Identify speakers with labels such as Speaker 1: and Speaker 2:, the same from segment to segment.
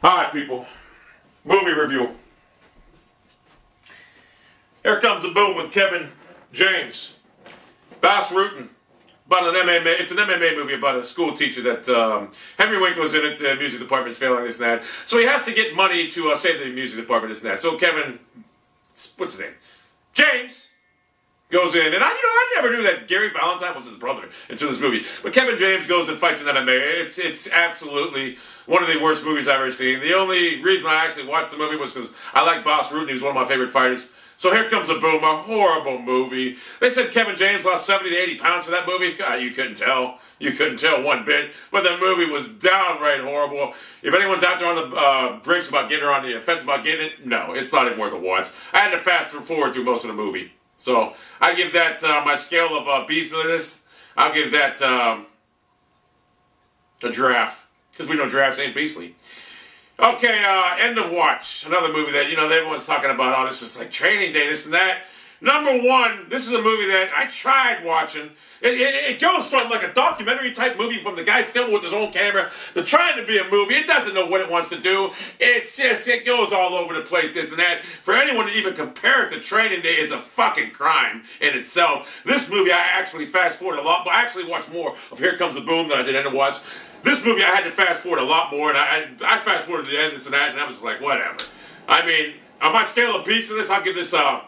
Speaker 1: Alright, people. Movie review. Here comes the boom with Kevin James. Bass Rutten. About an MMA. It's an MMA movie about a school teacher that Henry Winkler's in it. The music department's failing, this and that. So he has to get money to save the music department, this and that. So Kevin, what's his name? James goes in, and I never knew that Gary Valentine was his brother until this movie. But Kevin James goes and fights in MMA. It's absolutely one of the worst movies I've ever seen. The only reason I actually watched the movie was because I like Bass Rutten. He was one of my favorite fighters. So here comes a boom, a horrible movie. They said Kevin James lost 70 to 80 pounds for that movie. God, you couldn't tell. You couldn't tell one bit. But the movie was downright horrible. If anyone's out there on the bricks about getting her on the offense about getting it, no, it's not even worth a watch. I had to fast forward through most of the movie. So I give that my scale of beastliness. I'll give that a giraffe, because we know giraffes ain't beastly. Okay, End of Watch, another movie that everyone's talking about. Oh, this is like Training Day, this and that. Number one, this is a movie that I tried watching. It goes from like a documentary type movie from the guy filming with his own camera to trying to be a movie. It doesn't know what it wants to do. It's just, it goes all over the place, this and that. For anyone to even compare it to Training Day is a fucking crime in itself. This movie I actually fast forward a lot, but I actually watched more of Here Comes the Boom than I did End of Watch. This movie I had to fast forward a lot more, and I fast forwarded to the end, this and that, and I was like, whatever. I mean, on my scale of beastliness, I'll give this a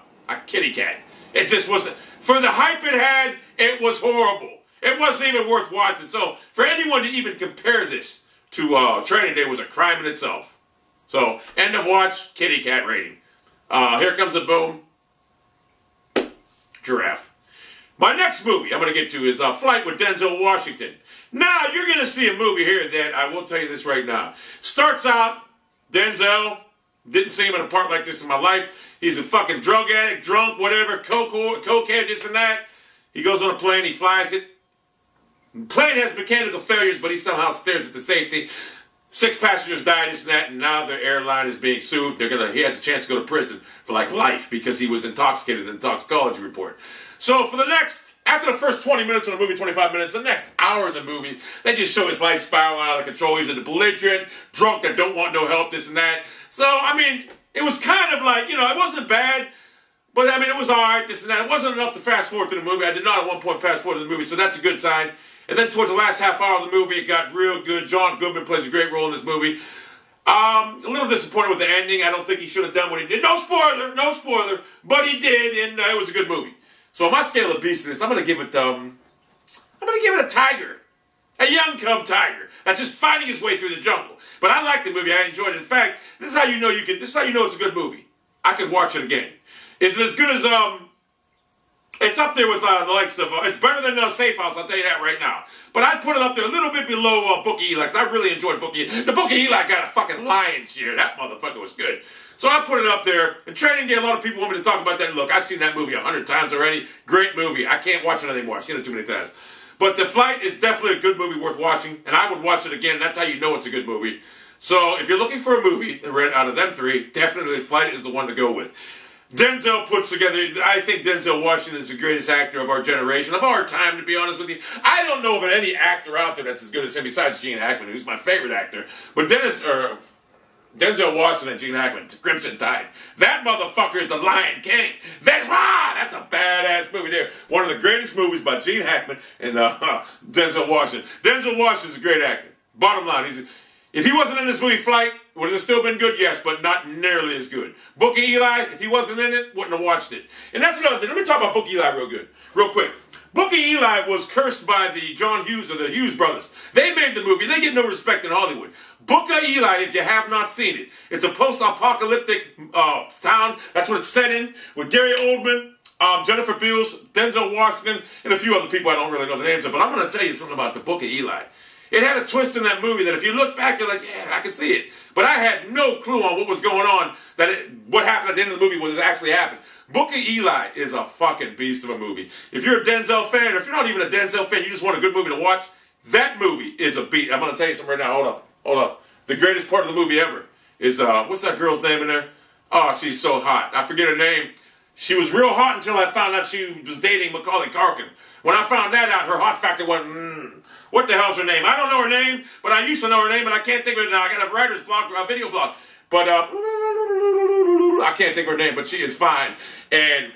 Speaker 1: kitty cat. It just wasn't, for the hype it had, it was horrible. It wasn't even worth watching. So for anyone to even compare this to Training Day was a crime in itself. So End of Watch, kitty cat rating. Here Comes a Boom, giraffe. My next movie I'm going to get to is Flight with Denzel Washington. Now, you're going to see a movie here that, I will tell you this right now. Starts out, Denzel, didn't see him in a part like this in my life. He's a fucking drug addict, drunk, whatever, cocaine, this and that. He goes on a plane, he flies it. The plane has mechanical failures, but he somehow stares at the safety. 6 passengers died, this and that, and now the airline is being sued. He has a chance to go to prison for like life because he was intoxicated in the toxicology report. So for the next, after the first 20 minutes of the movie, 25 minutes, the next hour of the movie, they just show his life spiraling out of control. He's a belligerent, drunk that don't want no help, this and that. So, I mean, it was kind of like, it wasn't bad, but I mean, it was alright, this and that. It wasn't enough to fast forward through the movie. I did not at one point fast forward to the movie, so that's a good sign. And then towards the last half hour of the movie, it got real good. John Goodman plays a great role in this movie. A little disappointed with the ending. I don't think he should have done what he did. No spoiler, but he did, and it was a good movie. So on my scale of beastness, I'm gonna give it a tiger. A young cub tiger that's just finding his way through the jungle. But I liked the movie, I enjoyed it. In fact, this is how you know this is how you know it's a good movie. I could watch it again. Is it as good as it's up there with the likes of it's better than Safe House, I'll tell you that right now. But I'd put it up there a little bit below Book of Eli, because I really enjoyed Book of Eli. The Book of Eli got a fucking lion's share. That motherfucker was good. So I put it up there. And Training Day, a lot of people want me to talk about that. Look, I've seen that movie 100 times already. Great movie. I can't watch it anymore. I've seen it too many times. But The Flight is definitely a good movie worth watching. And I would watch it again. That's how you know it's a good movie. So if you're looking for a movie out of them three, definitely The Flight is the one to go with. Denzel puts together, I think Denzel Washington is the greatest actor of our generation, of our time, to be honest with you. I don't know of any actor out there that's as good as him, besides Gene Hackman, who's my favorite actor. But Denzel Washington and Gene Hackman, Crimson Tide. That motherfucker is the Lion King. That's a badass movie there. One of the greatest movies by Gene Hackman and Denzel Washington. Denzel Washington's a great actor. Bottom line, if he wasn't in this movie Flight, would it still been good? Yes, but not nearly as good. Book of Eli, if he wasn't in it, wouldn't have watched it. And that's another thing. Let me talk about Book of Eli real quick. Book of Eli was cursed by the John Hughes or the Hughes brothers. They made the movie. They get no respect in Hollywood. Book of Eli, if you have not seen it, it's a post-apocalyptic town. That's what it's set in, with Gary Oldman, Jennifer Beals, Denzel Washington, and a few other people I don't really know the names of. But I'm going to tell you something about the Book of Eli. It had a twist in that movie that if you look back, you're like, yeah, I can see it. But I had no clue on what was going on, what happened at the end of the movie, what actually happened. Book of Eli is a fucking beast of a movie. If you're a Denzel fan, or if you're not even a Denzel fan, you just want a good movie to watch, that movie is a beat. I'm going to tell you something right now. Hold up. The greatest part of the movie ever is, what's that girl's name in there? Oh, she's so hot. I forget her name. She was real hot until I found out she was dating Macaulay Culkin. When I found that out, her hot factor went, what the hell's her name? I don't know her name, but I used to know her name, and I can't think of it now. I got a writer's block, a video block. But I can't think of her name, but she is fine. And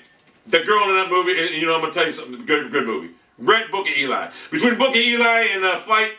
Speaker 1: the girl in that movie, you know, I'm going to tell you something, good movie. Red Book of Eli. Between Book of Eli and Flight,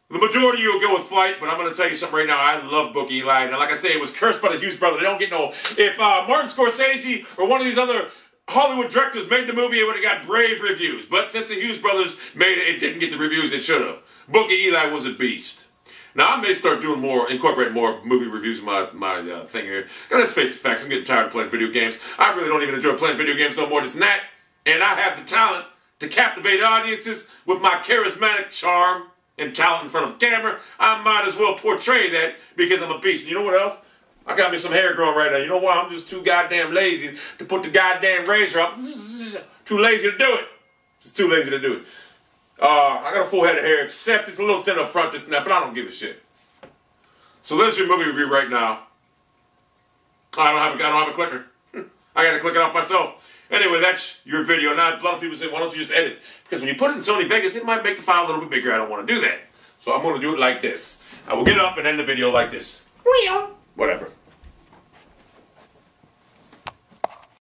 Speaker 1: the majority will go with Flight, but I'm going to tell you something right now. I love Book of Eli. And like I say, it was cursed by the Hughes brothers. They don't get no... If Martin Scorsese or one of these other Hollywood directors made the movie, it would have got brave reviews. But since the Hughes brothers made it, it didn't get the reviews it should have. Book of Eli was a beast. Now, I may start doing more, incorporating more movie reviews in my thing here. Let's face the facts, I'm getting tired of playing video games. I really don't even enjoy playing video games no more than that. And I have the talent to captivate audiences with my charismatic charm and talent in front of the camera. I might as well portray that because I'm a beast. And you know what else? I got me some hair growing right now. You know why? I'm just too goddamn lazy to put the goddamn razor up. Too lazy to do it. Just too lazy to do it. I got a full head of hair, except it's a little thin up front, this and that, but I don't give a shit. So there's your movie review right now. I don't have a clicker. I got to click it off myself. Anyway, that's your video. Now, a lot of people say, why don't you just edit? Because when you put it in Sony Vegas, it might make the file a little bit bigger. I don't want to do that. So I'm going to do it like this. I will get up and end the video like this. Whatever.